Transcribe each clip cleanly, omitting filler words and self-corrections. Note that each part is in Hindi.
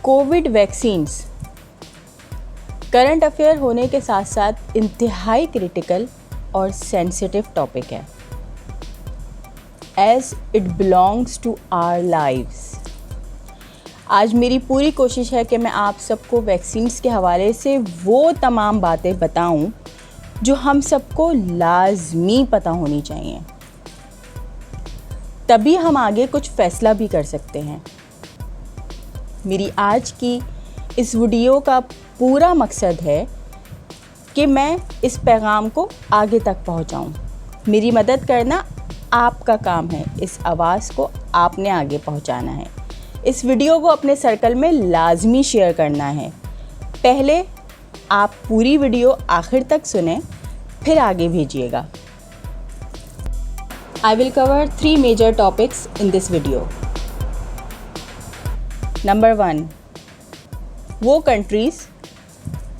कोविड वैक्सीन्स करंट अफेयर होने के साथ साथ इंतहाई क्रिटिकल और सेंसिटिव टॉपिक है, as it belongs to our lives. आज मेरी पूरी कोशिश है कि मैं आप सबको वैक्सीन्स के हवाले से वो तमाम बातें बताऊं जो हम सबको लाजमी पता होनी चाहिए, तभी हम आगे कुछ फ़ैसला भी कर सकते हैं। मेरी आज की इस वीडियो का पूरा मकसद है कि मैं इस पैगाम को आगे तक पहुंचाऊं। मेरी मदद करना आपका काम है, इस आवाज़ को आपने आगे पहुंचाना है। इस वीडियो को अपने सर्कल में लाजमी शेयर करना है। पहले आप पूरी वीडियो आखिर तक सुने, फिर आगे भेजिएगा। I will cover 3 major topics in this video. Number 1, वो कंट्रीज़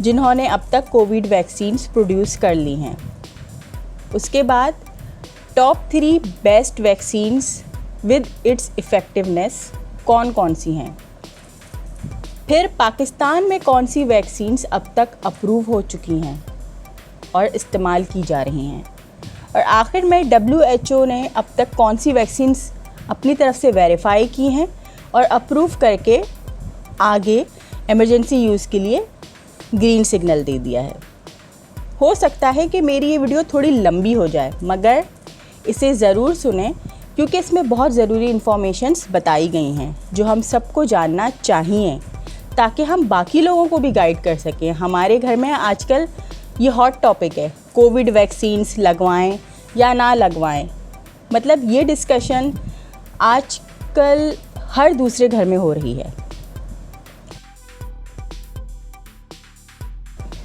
जिन्होंने अब तक कोविड वैक्सीन्स प्रोड्यूस कर ली हैं। उसके बाद top 3 best vaccines with its effectiveness कौन कौन सी हैं। फिर पाकिस्तान में कौन सी वैक्सीन्स अब तक अप्रूव हो चुकी हैं और इस्तेमाल की जा रही हैं। और आखिर में WHO ने अब तक कौन सी वैक्सीन्स अपनी तरफ से वेरीफाई की हैं और अप्रूव करके आगे इमरजेंसी यूज़ के लिए ग्रीन सिग्नल दे दिया है। हो सकता है कि मेरी ये वीडियो थोड़ी लंबी हो जाए, मगर इसे ज़रूर सुनें क्योंकि इसमें बहुत ज़रूरी इन्फॉर्मेशंस बताई गई हैं जो हम सबको जानना चाहिए, ताकि हम बाकी लोगों को भी गाइड कर सकें। हमारे घर में आजकल ये हॉट टॉपिक है, कोविड वैक्सीन्स लगवाएं या ना लगवाएं। मतलब ये डिस्कशन आजकल हर दूसरे घर में हो रही है।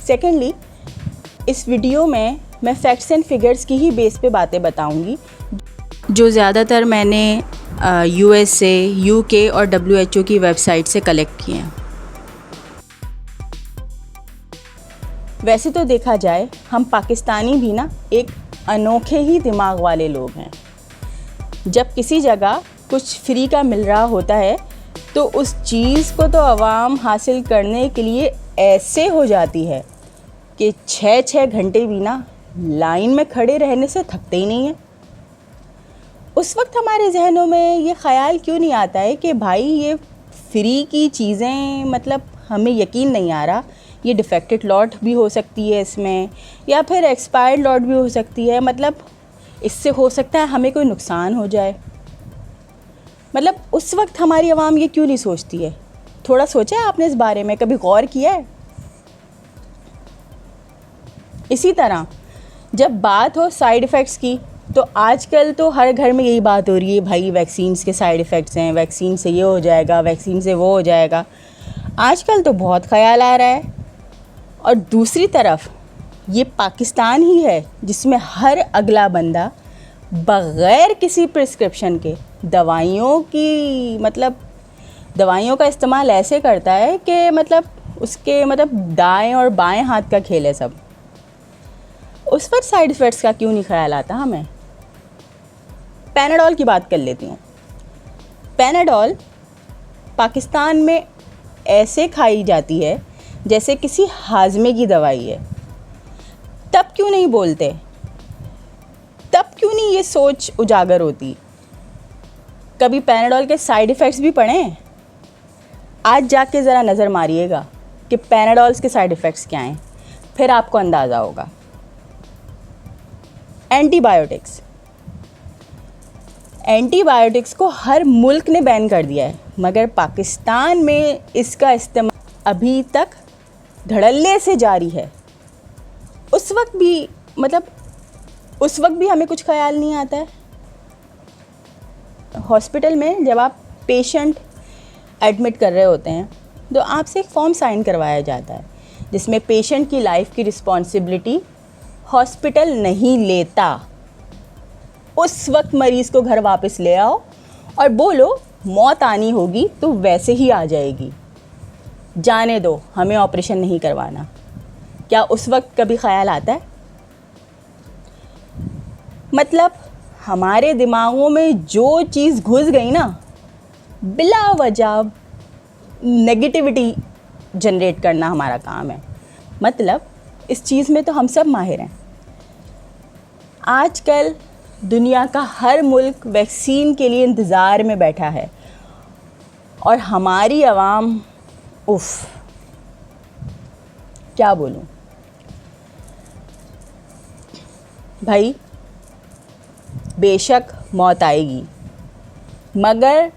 सेकेंडली, इस वीडियो में मैं फैक्ट्स एंड फिगर्स की ही बेस पे बातें बताऊंगी जो ज़्यादातर मैंने USA, UK और WHO की वेबसाइट से कलेक्ट किए हैं। वैसे तो देखा जाए हम पाकिस्तानी भी ना एक अनोखे ही दिमाग वाले लोग हैं। जब किसी जगह कुछ फ्री का मिल रहा होता है तो उस चीज़ को तो आवाम हासिल करने के लिए ऐसे हो जाती है कि 6-6 घंटे भी ना लाइन में खड़े रहने से थकते ही नहीं हैं। उस वक्त हमारे जहनों में ये ख़याल क्यों नहीं आता है कि भाई ये फ्री की चीज़ें, मतलब हमें यकीन नहीं आ रहा, ये डिफेक्टेड लॉट भी हो सकती है इसमें, या फिर एक्सपायर्ड लॉट भी हो सकती है। मतलब इससे हो सकता है हमें कोई नुकसान हो जाए। मतलब उस वक्त हमारी आवाम ये क्यों नहीं सोचती है? थोड़ा सोचा है आपने इस बारे में? कभी गौर किया है? इसी तरह जब बात हो साइड इफ़ेक्ट्स की, तो आजकल तो हर घर में यही बात हो रही है, भाई वैक्सीन्स के साइड इफ़ेक्ट्स हैं, वैक्सीन से ये हो जाएगा, वैक्सीन से वो हो जाएगा। आजकल तो बहुत ख़याल आ रहा है। और दूसरी तरफ ये पाकिस्तान ही है जिसमें हर अगला बंदा बग़ैर किसी प्रिस्क्रिप्शन के दवाइयों का इस्तेमाल ऐसे करता है कि उसके दाएं और बाएं हाथ का खेल है सब। उस पर साइड इफ़ेक्ट्स का क्यों नहीं ख्याल आता हमें? पैनाडोल की बात कर लेती हूँ। पैनाडोल पाकिस्तान में ऐसे खाई जाती है जैसे किसी हाजमे की दवाई है। तब क्यों नहीं बोलते? तब क्यों नहीं ये सोच उजागर होती? कभी पैनाडोल के साइड इफ़ेक्ट्स भी पढ़ें। आज जाके ज़रा नज़र मारिएगा कि पैनाडोल्स के साइड इफ़ेक्ट्स क्या हैं, फिर आपको अंदाज़ा होगा। एंटीबायोटिक्स को हर मुल्क ने बैन कर दिया है, मगर पाकिस्तान में इसका इस्तेमाल अभी तक धड़ल्ले से जारी है। उस वक्त भी हमें कुछ ख्याल नहीं आता है। हॉस्पिटल में जब आप पेशेंट एडमिट कर रहे होते हैं तो आपसे एक फॉर्म साइन करवाया जाता है जिसमें पेशेंट की लाइफ की रिस्पॉन्सिबिलिटी हॉस्पिटल नहीं लेता। उस वक्त मरीज़ को घर वापस ले आओ और बोलो मौत आनी होगी तो वैसे ही आ जाएगी, जाने दो, हमें ऑपरेशन नहीं करवाना। क्या उस वक्त कभी ख्याल आता है? मतलब हमारे दिमागों में जो चीज़ घुस गई ना, बिला वजह नेगेटिविटी जनरेट करना हमारा काम है। मतलब इस चीज़ में तो हम सब माहिर हैं। आजकल दुनिया का हर मुल्क वैक्सीन के लिए इंतज़ार में बैठा है और हमारी आवाम उफ़, क्या बोलूँ भाई, बेशक मौत आएगी, मगर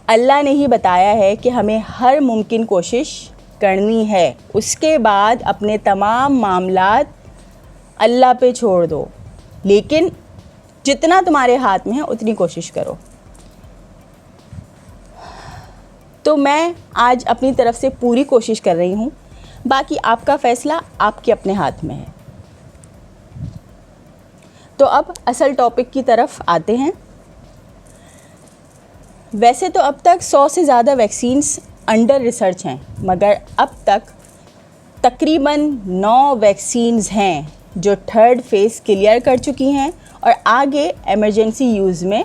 अल्लाह ने ही बताया है कि हमें हर मुमकिन कोशिश करनी है। उसके बाद अपने तमाम मामलात अल्लाह पे छोड़ दो, लेकिन जितना तुम्हारे हाथ में है उतनी कोशिश करो। तो मैं आज अपनी तरफ से पूरी कोशिश कर रही हूँ, बाकी आपका फ़ैसला आपके अपने हाथ में है। तो अब असल टॉपिक की तरफ आते हैं। वैसे तो अब तक 100 से ज़्यादा वैक्सीन्स अंडर रिसर्च हैं, मगर अब तक तकरीबन 9 वैक्सीन्स हैं जो थर्ड फेज़ क्लियर कर चुकी हैं और आगे इमरजेंसी यूज़ में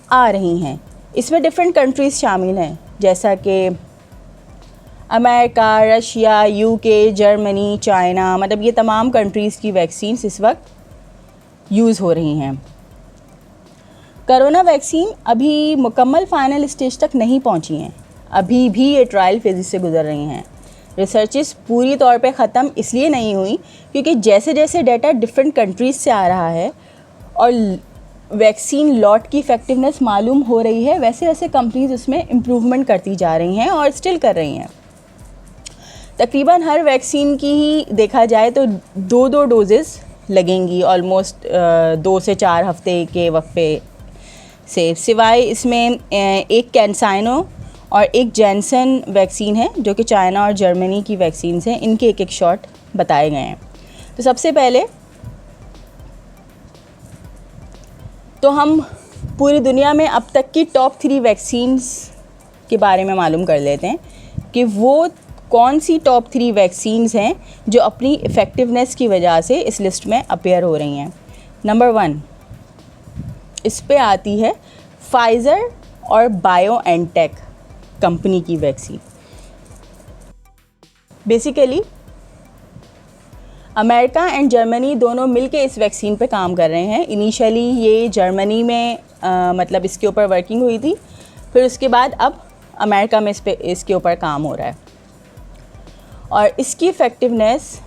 आ रही हैं। इसमें डिफरेंट कंट्रीज़ शामिल हैं, जैसा कि America, Russia, UK, Germany, China, मतलब ये तमाम कंट्रीज़ की वैक्सीन्स इस वक्त यूज़ हो रही हैं। कोरोना वैक्सीन अभी मुकम्मल फ़ाइनल स्टेज तक नहीं पहुंची हैं, अभी भी ये ट्रायल फेज़ से गुजर रही हैं। रिसर्चेस पूरी तौर पे ख़त्म इसलिए नहीं हुई क्योंकि जैसे जैसे डाटा डिफरेंट कंट्रीज़ से आ रहा है और वैक्सीन लॉट की इफ़ेक्टिवनेस मालूम हो रही है, वैसे वैसे कंपनीज़ उसमें इम्प्रूवमेंट करती जा रही हैं और स्टिल कर रही हैं। तकरीबन हर वैक्सीन की ही देखा जाए तो 2-2 डोजेज़ लगेंगी ऑलमोस्ट 2 से 4 हफ्ते के वक्फे से। सिवाय इसमें एक कैंसाइनो और एक जैनसन वैक्सीन है जो कि चाइना और जर्मनी की वैक्सीन्स हैं, इनके एक शॉट बताए गए हैं। तो सबसे पहले तो हम पूरी दुनिया में अब तक की टॉप 3 वैक्सीन्स के बारे में मालूम कर लेते हैं कि वो कौन सी टॉप 3 वैक्सीन्स हैं जो अपनी इफ़ेक्टिवनेस की वजह से इस लिस्ट में अपीयर हो रही हैं। नंबर 1 इस पे आती है फाइज़र और बायोएनटेक कंपनी की vaccine. Basically America and Germany दोनों मिलके इस वैक्सीन पे काम कर रहे हैं। इनिशियली ये जर्मनी में मतलब इसके ऊपर वर्किंग हुई थी, फिर उसके बाद अब अमेरिका में इसके ऊपर काम हो रहा है और इसकी इफ़ेक्टिवनेस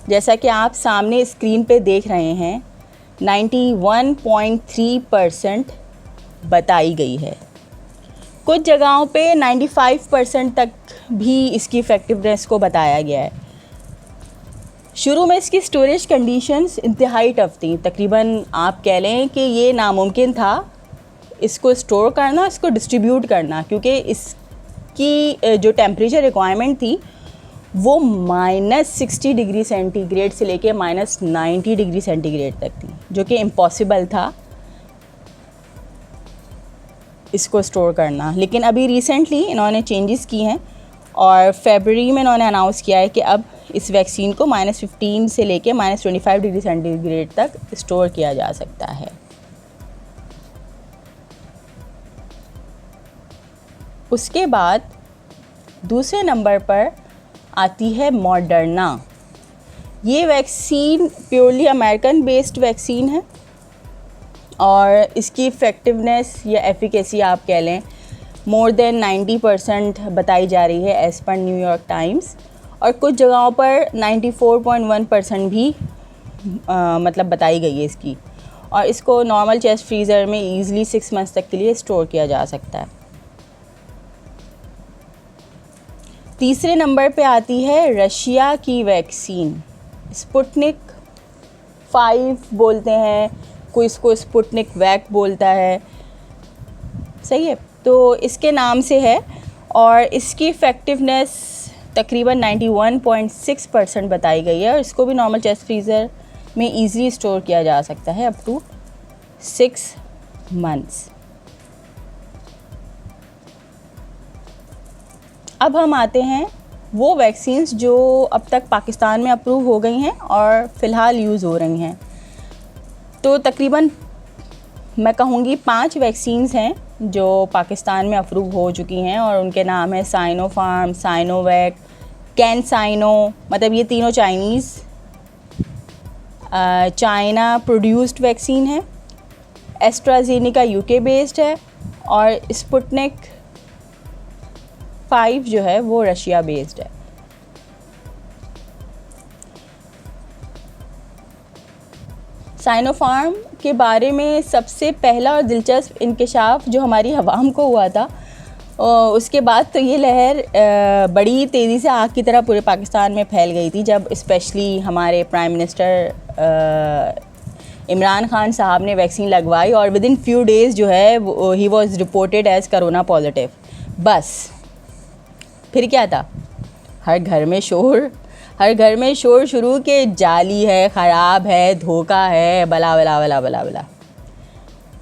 जैसा कि आप सामने स्क्रीन पे देख रहे हैं 91.3% बताई गई है। कुछ जगहों पे 95% तक भी इसकी इफ़ेक्टिवनेस को बताया गया है। शुरू में इसकी स्टोरेज कंडीशंस इंतहाई टफ थी, तकरीबन आप कह लें कि ये नामुमकिन था इसको स्टोर करना, इसको डिस्ट्रीब्यूट करना, क्योंकि इसकी जो टेम्परेचर रिक्वायरमेंट थी वो -60 डिग्री सेंटीग्रेड से लेके -90 डिग्री सेंटीग्रेड तक थी, जो कि इम्पॉसिबल था इसको स्टोर करना। लेकिन अभी रिसेंटली इन्होंने चेंजेस की हैं और फरवरी में इन्होंने अनाउंस किया है कि अब इस वैक्सीन को -15 से लेके -25 डिग्री सेंटीग्रेड तक स्टोर किया जा सकता है। उसके बाद दूसरे नंबर पर आती है मॉडर्ना। ये vaccine purely American based vaccine है और इसकी इफ़ेक्टिवनेस या एफिकेसी आप कह लें मोर देन 90% बताई जा रही है एज़ पर न्यूयॉर्क टाइम्स, और कुछ जगहों पर 94.1% भी मतलब बताई गई है इसकी। और इसको नॉर्मल चेस्ट फ्रीज़र में ईज़िली 6 मंथ्स तक के लिए स्टोर किया जा सकता है। तीसरे नंबर पे आती है रशिया की वैक्सीन, स्पुतनिक 5 बोलते हैं, कोई इसको स्पुतनिक वैक बोलता है, सही है। तो इसके नाम से है और इसकी इफ़ेक्टिवनेस तकरीबन 91.6% बताई गई है और इसको भी नॉर्मल चेस्ट फ्रीज़र में ईज़िली स्टोर किया जा सकता है अप टू 6 मंथ्स। अब हम आते हैं वो वैक्सीन्स जो अब तक पाकिस्तान में अप्रूव हो गई हैं और फ़िलहाल यूज़ हो रही हैं। तो तकरीबन मैं कहूँगी 5 वैक्सीन्स हैं जो पाकिस्तान में अप्रूव हो चुकी हैं और उनके नाम है साइनोफार्म, साइनोवैक, कैनसाइनो, मतलब ये तीनों चाइना प्रोड्यूस्ड वैक्सीन है। एस्ट्राजेनिका यूके बेस्ड है और स्पुतनिक 5 जो है वो रशिया बेस्ड है। साइनोफार्म के बारे में सबसे पहला और दिलचस्प इंकशाफ जो हमारी आवाम को हुआ था, उसके बाद तो ये लहर बड़ी तेज़ी से आग की तरह पूरे पाकिस्तान में फैल गई थी, जब स्पेशली हमारे प्राइम मिनिस्टर इमरान खान साहब ने वैक्सीन लगवाई और विद इन फ्यू डेज़ जो है he was reported as corona positive. बस फिर क्या था, हर घर में शोर शुरू के जाली है, ख़राब है, धोखा है, बला बला बला बला बला।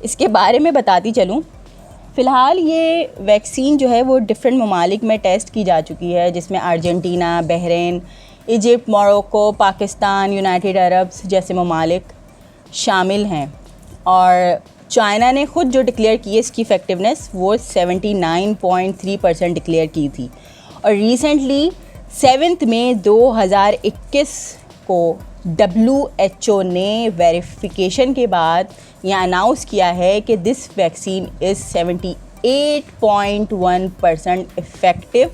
इसके बारे में बताती चलूँ। फ़िलहाल ये वैक्सीन जो है वो डिफरेंट ममालिक में टेस्ट की जा चुकी है, जिसमें Argentina, Bahrain, Egypt, Morocco, Pakistan, United Arabs जैसे ममालिक शामिल हैं। और चाइना ने ख़ुद जो डिक्लेयर की है इसकी इफ़ेक्टिवनेस वो 79.3% डिक्लेयर की थी। और रिसेंटली 7 मई 2021 को WHO ने वेरिफिकेशन के बाद यह अनाउंस किया है कि this vaccine is 78.1% effective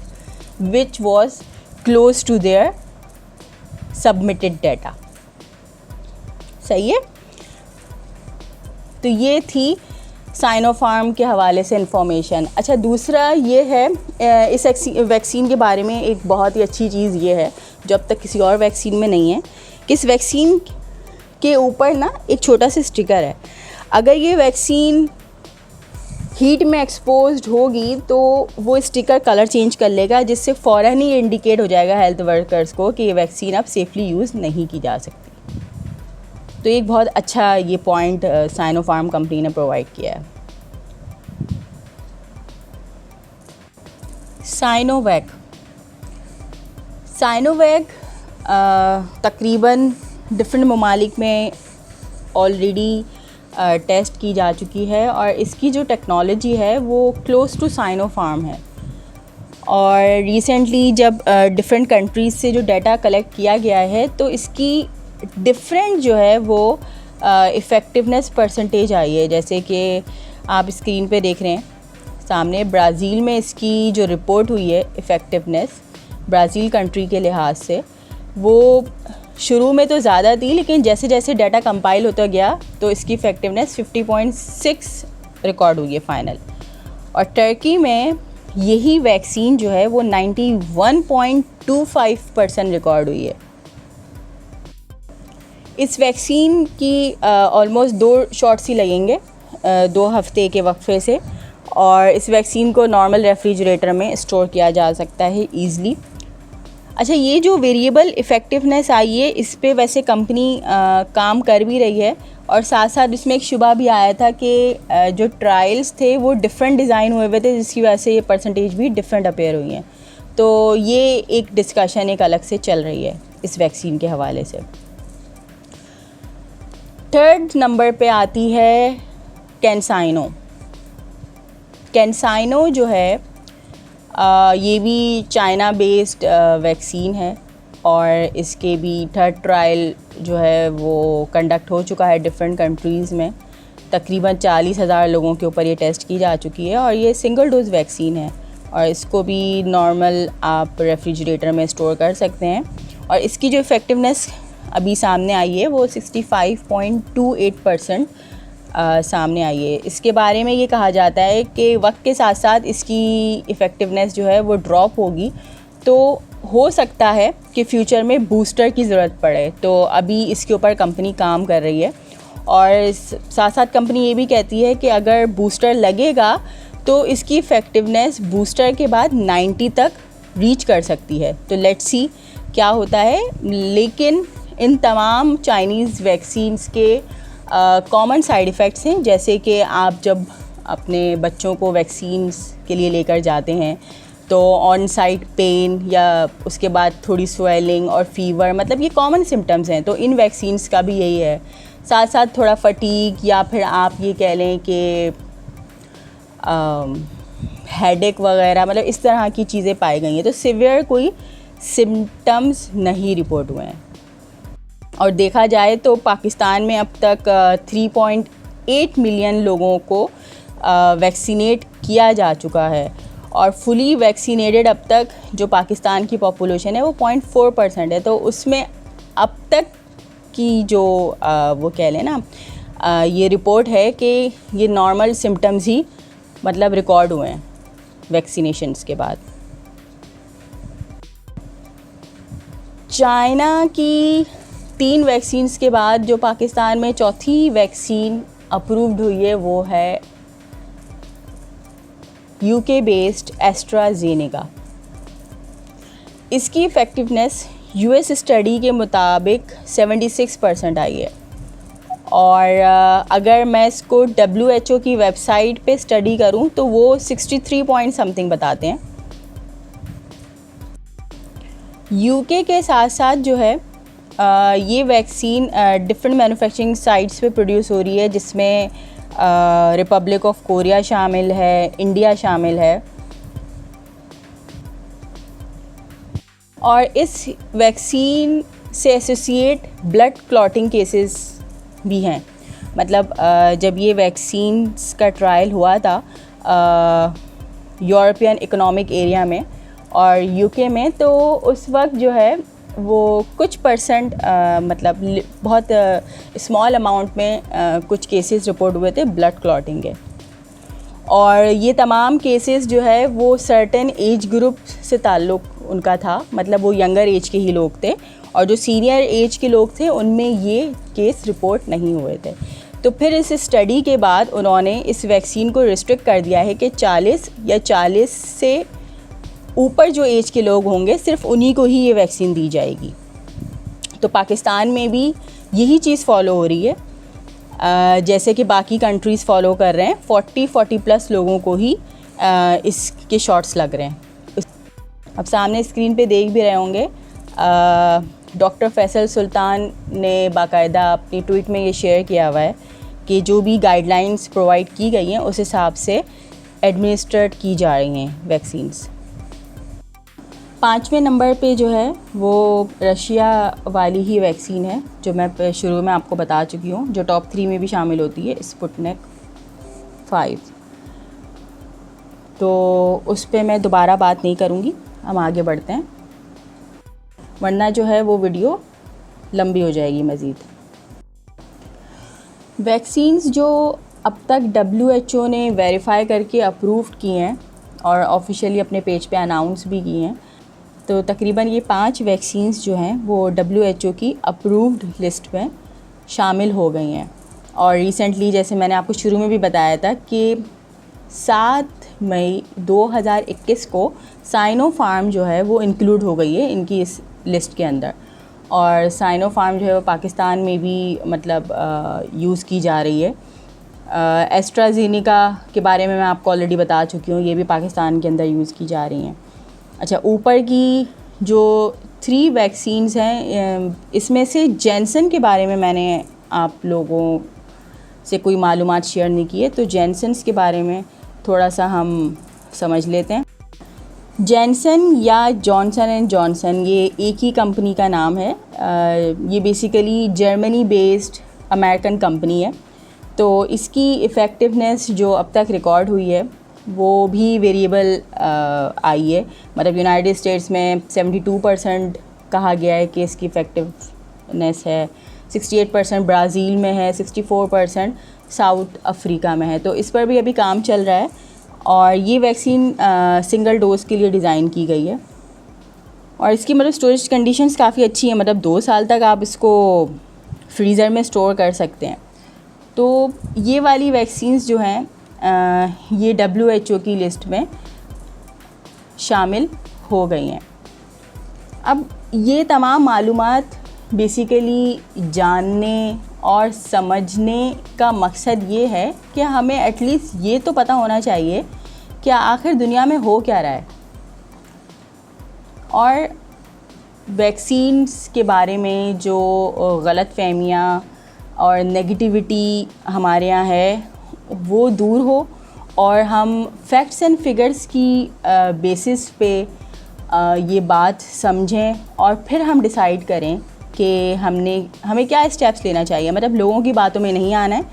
which was close to their submitted data. सही है। तो ये थी साइनोफार्म के हवाले से इन्फॉर्मेशन। अच्छा, दूसरा ये है इस वैक्सीन के बारे में एक बहुत ही अच्छी चीज़ ये है जो अब तक किसी और वैक्सीन में नहीं है कि इस वैक्सीन के ऊपर ना एक छोटा सा स्टिकर है। अगर ये वैक्सीन हीट में एक्सपोज्ड होगी तो वो स्टिकर कलर चेंज कर लेगा, जिससे फ़ौरन ही इंडिकेट हो जाएगा हेल्थ वर्कर्स को कि ये वैक्सीन अब सेफली यूज़ नहीं की जा सकती। तो एक बहुत अच्छा ये पॉइंट साइनोफार्म कंपनी ने प्रोवाइड किया है। साइनोवैक तकरीबन डिफरेंट ममालिक में ऑलरेडी टेस्ट की जा चुकी है और इसकी जो टेक्नोलॉजी है वो क्लोज टू साइनोफार्म है। और रिसेंटली जब डिफरेंट कंट्रीज़ से जो डाटा कलेक्ट किया गया है तो इसकी डिफरेंट जो है वो इफ़ेक्टिवनेस परसेंटेज आई है। जैसे कि आप स्क्रीन पे देख रहे हैं सामने, ब्राज़ील में इसकी जो रिपोर्ट हुई है इफ़ेक्टिवनेस ब्राज़ील कंट्री के लिहाज से वो शुरू में तो ज़्यादा थी, लेकिन जैसे जैसे डाटा कंपाइल होता गया तो इसकी इफ़ेक्टिवनेस 50.6 रिकॉर्ड हुई है फ़ाइनल। और टर्की में यही वैक्सीन जो है वो 91.25% रिकॉर्ड हुई है। इस वैक्सीन की ऑलमोस्ट 2 शॉट्स ही लगेंगे 2 हफ्ते के वक्फे से, और इस वैक्सीन को नॉर्मल रेफ्रिजरेटर में स्टोर किया जा सकता है ईज़िली। अच्छा, ये जो वेरिएबल इफ़ेक्टिवनेस आई है इस पे वैसे कंपनी काम कर भी रही है, और साथ साथ इसमें एक शुबा भी आया था कि जो ट्रायल्स थे वो डिफरेंट डिज़ाइन हुए थे, जिसकी वजह से ये परसेंटेज भी डिफरेंट अपीयर हुई हैं। तो ये एक डिस्कशन एक अलग से चल रही है इस वैक्सीन के हवाले से। 3rd नंबर पे आती है कैनसाइनो जो है ये भी चाइना बेस्ड वैक्सीन है और इसके भी 3rd ट्रायल जो है वो कंडक्ट हो चुका है डिफरेंट कंट्रीज़ में। तकरीबन 40,000 लोगों के ऊपर ये टेस्ट की जा चुकी है और ये सिंगल डोज वैक्सीन है और इसको भी नॉर्मल आप रेफ्रिजरेटर में स्टोर कर सकते हैं। और इसकी जो इफ़ेक्टिवनेस अभी सामने आई है वो 65.28% सामने आई है। इसके बारे में ये कहा जाता है कि वक्त के साथ साथ इसकी इफ़ेक्टिवनेस जो है वो ड्रॉप होगी, तो हो सकता है कि फ्यूचर में बूस्टर की ज़रूरत पड़े। तो अभी इसके ऊपर कंपनी काम कर रही है और साथ साथ कंपनी ये भी कहती है कि अगर बूस्टर लगेगा तो इसकी इफ़ेक्टिवनेस बूस्टर के बाद 90 तक रीच कर सकती है। तो लेट्स सी क्या होता है। लेकिन इन तमाम चाइनीज़ वैक्सीन्स के कॉमन साइड इफ़ेक्ट्स हैं, जैसे कि आप जब अपने बच्चों को वैक्सीन्स के लिए लेकर जाते हैं तो ऑन साइट पेन या उसके बाद थोड़ी स्वेलिंग और फीवर, मतलब ये कॉमन सिम्टम्स हैं। तो इन वैक्सीन्स का भी यही है। साथ साथ थोड़ा फटीग या फिर आप ये कह लें कि हेडेक वगैरह, मतलब इस तरह की चीज़ें पाई गई हैं। तो सीवियर कोई सिम्टम्स नहीं रिपोर्ट हुए हैं। और देखा जाए तो पाकिस्तान में अब तक 3.8 मिलियन लोगों को वैक्सीनेट किया जा चुका है, और फुली वैक्सीनेटेड अब तक जो पाकिस्तान की पॉपुलेशन है वो 0.4% है। तो उसमें अब तक की जो वो कह लें ना, ये रिपोर्ट है कि ये नॉर्मल सिम्टम्स ही मतलब रिकॉर्ड हुए हैं वैक्सीनेशंस के बाद। चाइना की 3 वैक्सीन्स के बाद जो पाकिस्तान में चौथी वैक्सीन अप्रूव्ड हुई है वो है यूके बेस्ड एस्ट्राजेनेका। इसकी इफ़ेक्टिवनेस यूएस स्टडी के मुताबिक 76% आई है, और अगर मैं इसको WHO की वेबसाइट पे स्टडी करूं तो वो 63 पॉइंट समथिंग बताते हैं। यूके के साथ साथ जो है ये वैक्सीन डिफरेंट मैन्युफैक्चरिंग साइट्स पे प्रोड्यूस हो रही है, जिसमें रिपब्लिक ऑफ कोरिया शामिल है, इंडिया शामिल है। और इस वैक्सीन से एसोसिएट ब्लड क्लॉटिंग केसेस भी हैं। मतलब जब ये वैक्सीन्स का ट्रायल हुआ था यूरोपियन इकोनॉमिक एरिया में और यूके में, तो उस वक्त जो है वो कुछ परसेंट मतलब बहुत स्मॉल अमाउंट में कुछ केसेस रिपोर्ट हुए थे ब्लड क्लॉटिंग के। और ये तमाम केसेस जो है वो सर्टेन एज ग्रुप से ताल्लुक़ उनका था, मतलब वो यंगर एज के ही लोग थे, और जो सीनियर एज के लोग थे उनमें ये केस रिपोर्ट नहीं हुए थे। तो फिर इस स्टडी के बाद उन्होंने इस वैक्सीन को रिस्ट्रिक्ट कर दिया है कि 40 या 40 से ऊपर जो एज के लोग होंगे सिर्फ उन्हीं को ही ये वैक्सीन दी जाएगी। तो पाकिस्तान में भी यही चीज़ फॉलो हो रही है, जैसे कि बाकी कंट्रीज़ फॉलो कर रहे हैं। 40 प्लस लोगों को ही इसके शॉट्स लग रहे हैं। अब सामने स्क्रीन पे देख भी रहे होंगे, डॉक्टर फैसल सुल्तान ने बाकायदा अपनी ट्वीट में ये शेयर किया हुआ है कि जो भी गाइडलाइंस प्रोवाइड की गई हैं उस हिसाब से एडमिनिस्ट्रेट की जा रही हैं वैक्सीन्स। 5वें नंबर पे जो है वो रशिया वाली ही वैक्सीन है, जो मैं शुरू में आपको बता चुकी हूँ, जो टॉप 3 में भी शामिल होती है, स्पुतनिक 5। तो उस पर मैं दोबारा बात नहीं करूँगी, हम आगे बढ़ते हैं, वरना जो है वो वीडियो लंबी हो जाएगी मज़ीद। वैक्सीन्स जो अब तक WHO ने वेरीफाई करके अप्रूव की हैं और ऑफिशियली अपने पेज पे अनाउंस भी की हैं, तो तकरीबन ये 5 वैक्सीन्स जो हैं वो WHO की अप्रूव्ड लिस्ट में शामिल हो गई हैं। और रिसेंटली जैसे मैंने आपको शुरू में भी बताया था कि 7 मई 2021 को साइनोफार्म जो है वो इंक्लूड हो गई है इनकी इस लिस्ट के अंदर। और साइनोफार्म जो है वो पाकिस्तान में भी मतलब यूज़ की जा रही है। एस्ट्राजेनेका के बारे में मैं आपको ऑलरेडी बता चुकी हूँ, ये भी पाकिस्तान के अंदर यूज़ की जा रही हैं। अच्छा, ऊपर की जो 3 वैक्सीन्स हैं, इसमें से जैनसन के बारे में मैंने आप लोगों से कोई मालूमात शेयर नहीं की है, तो जैनसन्स के बारे में थोड़ा सा हम समझ लेते हैं। जैनसन या जॉनसन एंड जॉनसन ये एक ही कंपनी का नाम है। ये basically Germany based American company है। तो इसकी इफ़ेक्टिवनेस जो अब तक रिकॉर्ड हुई है वो भी वेरिएबल आई है। मतलब यूनाइटेड स्टेट्स में 72% कहा गया है कि इसकी इफ़ेक्टिवनेस है, 68% ब्राज़ील में है, 64% साउथ अफ्रीका में है। तो इस पर भी अभी काम चल रहा है, और ये वैक्सीन सिंगल डोज के लिए डिज़ाइन की गई है। और इसकी मतलब स्टोरेज कंडीशंस काफ़ी अच्छी हैं, मतलब 2 साल तक आप इसको फ्रीज़र में स्टोर कर सकते हैं। तो ये वाली वैक्सीन्स जो हैं ये WHO की लिस्ट में शामिल हो गई हैं। अब ये तमाम मालूमात बेसिकली जानने और समझने का मकसद ये है कि हमें एटलीस्ट ये तो पता होना चाहिए कि आखिर दुनिया में हो क्या रहा है। और वैक्सीन्स के बारे में जो गलतफहमियाँ और नेगेटिविटी हमारे यहाँ है वो दूर हो, और हम फैक्ट्स एंड फिगर्स की बेसिस पे ये बात समझें और फिर हम डिसाइड करें कि हमें क्या स्टेप्स लेना चाहिए। मतलब लोगों की बातों में नहीं आना है,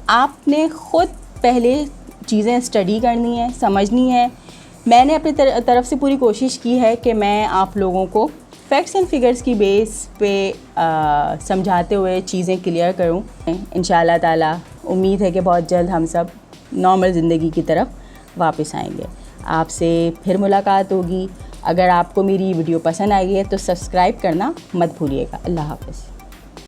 आपने ख़ुद पहले चीज़ें स्टडी करनी है, समझनी है। मैंने अपनी तरफ से पूरी कोशिश की है कि मैं आप लोगों को फैक्ट्स एंड फिगर्स की बेस पे समझाते हुए चीज़ें क्लियर करूं। इंशाल्लाह ताला उम्मीद है कि बहुत जल्द हम सब नॉर्मल ज़िंदगी की तरफ वापस आएंगे। आपसे फिर मुलाकात होगी। अगर आपको मेरी वीडियो पसंद आई है तो सब्सक्राइब करना मत भूलिएगा। अल्लाह हाफ़िज़।